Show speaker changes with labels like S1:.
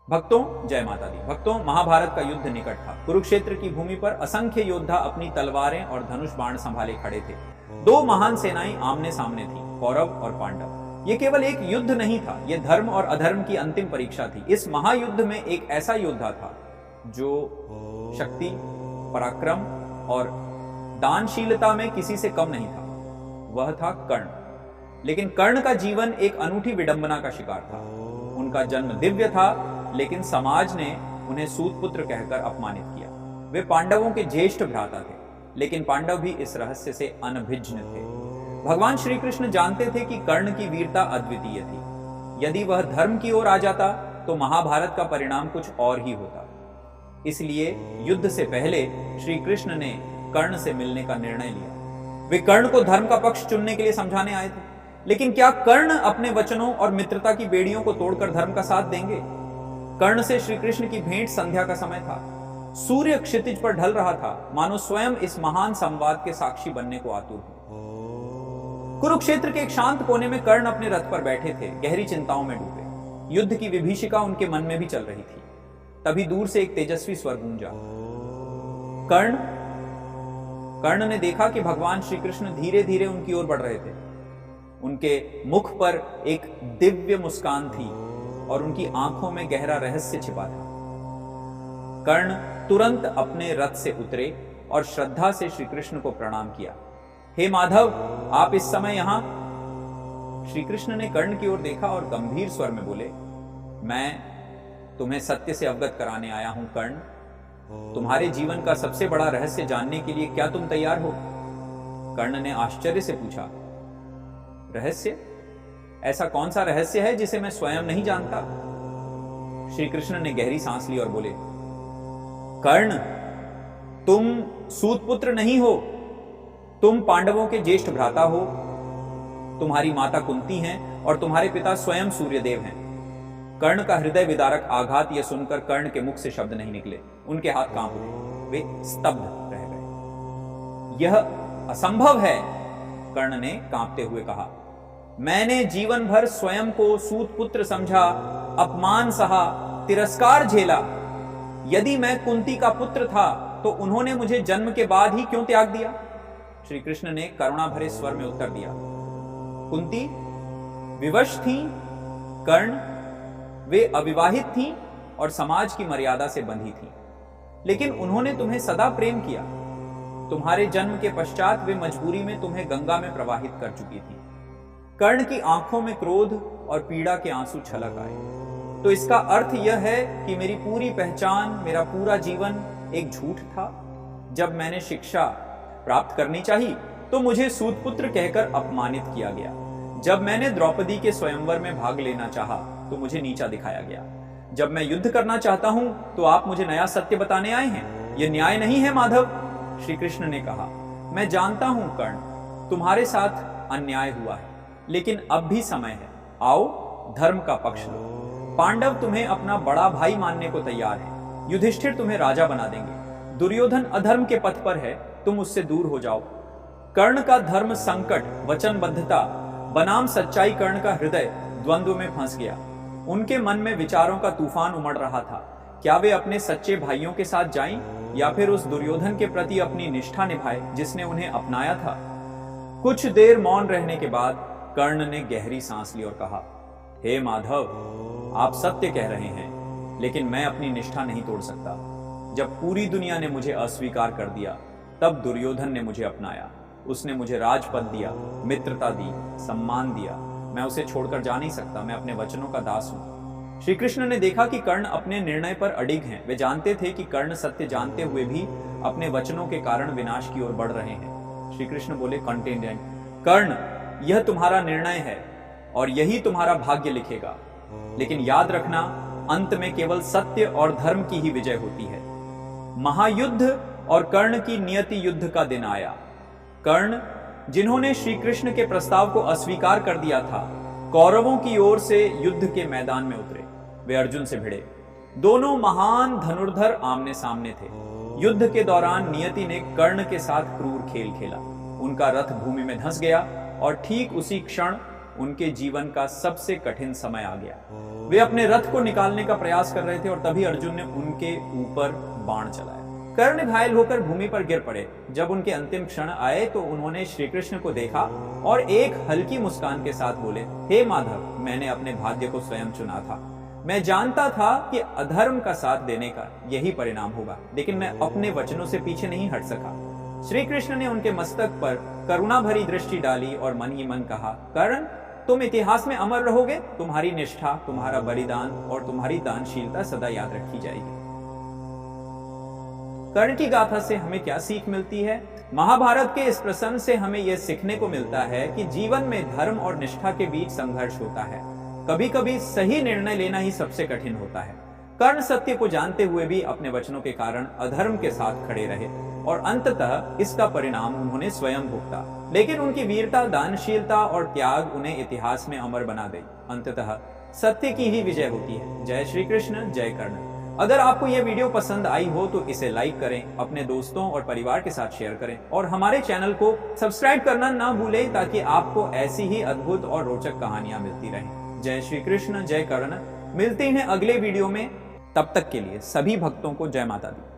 S1: भक्तों, जय माता दी। भक्तों, महाभारत का युद्ध निकट था। कुरुक्षेत्र की भूमि पर असंख्य योद्धा अपनी तलवारें और धनुष बाण संभाले खड़े थे। दो महान सेनाएं आमने सामने थी, कौरव और पांडव। ये केवल एक युद्ध नहीं था, यह धर्म और अधर्म की अंतिम परीक्षा थी। इस महायुद्ध में एक ऐसा योद्धा था जो शक्ति, पराक्रम और दानशीलता में किसी से कम नहीं था। वह था कर्ण। लेकिन कर्ण का जीवन एक अनूठी विडंबना का शिकार था। उनका जन्म दिव्य था, लेकिन समाज ने उन्हें सूतपुत्र कहकर अपमानित किया। वे पांडवों के ज्येष्ठ भ्राता थे, लेकिन पांडव भी इस रहस्य से अनभिज्ञ थे। भगवान श्री कृष्ण जानते थे कि कर्ण की वीरता अद्वितीय थी। यदि वह धर्म की ओर आ जाता तो महाभारत का परिणाम कुछ और ही होता। इसलिए युद्ध से पहले श्री कृष्ण ने कर्ण से मिलने का निर्णय लिया। वे कर्ण को धर्म का पक्ष चुनने के लिए समझाने आए थे। लेकिन क्या कर्ण अपने वचनों और मित्रता की बेड़ियों को तोड़कर धर्म का साथ देंगे? कर्ण से श्री कृष्ण की भेंट संध्या का समय था। सूर्य क्षितिज पर ढल रहा था, मानो स्वयं इस महान संवाद के साक्षी बनने को आतुर हो। कुरुक्षेत्र के एक शांत कोने में कर्ण अपने रथ पर बैठे थे, गहरी चिंताओं में डूबे। युद्ध की विभीषिका उनके मन में भी चल रही थी। तभी दूर से एक तेजस्वी स्वर गूंजा, कर्ण ने देखा कि भगवान श्री कृष्ण धीरे धीरे उनकी ओर बढ़ रहे थे। उनके मुख पर एक दिव्य मुस्कान थी और उनकी आंखों में गहरा रहस्य छिपा था। कर्ण तुरंत अपने रथ से उतरे और श्रद्धा से श्री कृष्ण को प्रणाम किया। हे माधव, आप इस समय यहां? श्री कृष्ण ने कर्ण की ओर देखा और गंभीर स्वर में बोले, मैं तुम्हें सत्य से अवगत कराने आया हूं कर्ण। तुम्हारे जीवन का सबसे बड़ा रहस्य जानने के लिए क्या तुम तैयार हो? कर्ण ने आश्चर्य से पूछा, रहस्य? ऐसा कौन सा रहस्य है जिसे मैं स्वयं नहीं जानता? श्री कृष्ण ने गहरी सांस ली और बोले, कर्ण, तुम सूतपुत्र नहीं हो, तुम पांडवों के ज्येष्ठ भ्राता हो। तुम्हारी माता कुंती हैं और तुम्हारे पिता स्वयं सूर्यदेव हैं। कर्ण का हृदय विदारक आघात यह सुनकर कर्ण के मुख से शब्द नहीं निकले। उनके हाथ कांप उठे, वे स्तब्ध रह गए। यह असंभव है, कर्ण ने कांपते हुए कहा। मैंने जीवन भर स्वयं को सूतपुत्र समझा, अपमान सहा, तिरस्कार झेला। यदि मैं कुंती का पुत्र था तो उन्होंने मुझे जन्म के बाद ही क्यों त्याग दिया? श्री कृष्ण ने करुणा भरे स्वर में उत्तर दिया, कुंती विवश थी कर्ण, वे अविवाहित थीं और समाज की मर्यादा से बंधी थीं। लेकिन उन्होंने तुम्हें सदा प्रेम किया। तुम्हारे जन्म के पश्चात वे मजबूरी में तुम्हें गंगा में प्रवाहित कर चुकी थी। कर्ण की आंखों में क्रोध और पीड़ा के आंसू छलक आए। तो इसका अर्थ यह है कि मेरी पूरी पहचान, मेरा पूरा जीवन एक झूठ था। जब मैंने शिक्षा प्राप्त करनी चाहिए तो मुझे सूतपुत्र कहकर अपमानित किया गया। जब मैंने द्रौपदी के स्वयंवर में भाग लेना चाहा तो मुझे नीचा दिखाया गया। जब मैं युद्ध करना चाहता हूं तो आप मुझे नया सत्य बताने आए हैं। यह न्याय नहीं है माधव। श्री कृष्ण ने कहा, मैं जानता हूं कर्ण, तुम्हारे साथ अन्याय हुआ है, लेकिन अब भी समय है। आओ, धर्म का पक्ष लो। पांडव तुम्हें अपना बड़ा भाई मानने को तैयार है। युधिष्ठिर तुम्हें राजा बना देंगे। दुर्योधन अधर्म के पथ पर है, तुम उससे दूर हो जाओ। कर्ण का धर्म संकट, वचनबद्धता बनाम सच्चाई, कर्ण का हृदय द्वंद्व में फंस गया। उनके मन में विचारों का तूफान उमड़ रहा था। क्या वे अपने सच्चे भाइयों के साथ जाएं या फिर उस दुर्योधन के प्रति अपनी निष्ठा निभाए जिसने उन्हें अपनाया था? कुछ देर मौन रहने के बाद कर्ण ने गहरी सांस ली और कहा, हे माधव, आप सत्य कह रहे हैं, लेकिन मैं अपनी निष्ठा नहीं तोड़ सकता। जब पूरी दुनिया ने मुझे अस्वीकार कर दिया तब दुर्योधन ने मुझे अपनाया। उसने मुझे राजपद दिया, मित्रता दी, सम्मान दिया। मैं उसे छोड़कर जा नहीं सकता। मैं अपने वचनों का दास हूं। श्री कृष्ण ने देखा कि कर्ण अपने निर्णय पर अडिग हैं। वे जानते थे कि कर्ण सत्य जानते हुए भी अपने वचनों के कारण विनाश की ओर बढ़ रहे हैं। श्री कृष्ण बोले, कंटेंडेंट, कर्ण, यह तुम्हारा निर्णय है और यही तुम्हारा भाग्य लिखेगा। लेकिन याद रखना, अंत में केवल सत्य और धर्म की ही विजय होती है। महायुद्ध और कर्ण की नियति युद्ध का दिन आया। कर्ण, जिन्होंने श्री कृष्ण के प्रस्ताव को अस्वीकार कर दिया था, कौरवों की ओर से युद्ध के मैदान में उतरे। वे अर्जुन से भिड़े। दोनों महान धनुर्धर आमने सामने थे। युद्ध के दौरान नियति ने कर्ण के साथ क्रूर खेल खेला। उनका रथ भूमि में धंस गया और ठीक उसी क्षण उनके जीवन का सबसे कठिन समय आ गया। वे अपने रथ को निकालने का प्रयास कर रहे थे और तभी अर्जुन ने उनके ऊपर बाण चलाया। कर्ण घायल होकर भूमि पर गिर पड़े। जब उनके अंतिम क्षण आए तो उन्होंने श्री कृष्ण को देखा और एक हल्की मुस्कान के साथ बोले, हे माधव, मैंने अपने भाग्य को स्वयं चुना था। मैं जानता था कि अधर्म का साथ देने का यही परिणाम होगा, लेकिन मैं अपने वचनों से पीछे नहीं हट सका। श्री कृष्ण ने उनके मस्तक पर करुणा भरी दृष्टि डाली और मन ही मन कहा, कर्ण, तुम इतिहास में अमर रहोगे। तुम्हारी निष्ठा, तुम्हारा बलिदान और तुम्हारी दानशीलता सदा याद रखी जाएगी। कर्ण की गाथा से हमें क्या सीख मिलती है? महाभारत के इस प्रसंग से हमें यह सीखने को मिलता है कि जीवन में धर्म और निष्ठा के बीच संघर्ष होता है। कभी कभी सही निर्णय लेना ही सबसे कठिन होता है। कर्ण सत्य को जानते हुए भी अपने वचनों के कारण अधर्म के साथ खड़े रहे और अंततः इसका परिणाम उन्होंने स्वयं भुगता। लेकिन उनकी वीरता, दानशीलता और त्याग उन्हें इतिहास में अमर बना गई। अंततः सत्य की ही विजय होती है। जय श्री कृष्ण, जय कर्ण। अगर आपको यह वीडियो पसंद आई हो तो इसे लाइक करें, अपने दोस्तों और परिवार के साथ शेयर करें और हमारे चैनल को सब्सक्राइब करना ना भूलें ताकि आपको ऐसी ही अद्भुत और रोचक कहानियां मिलती रहें। जय श्री कृष्ण, जय कर्ण। मिलते हैं अगले वीडियो में। तब तक के लिए सभी भक्तों को जय माता दी।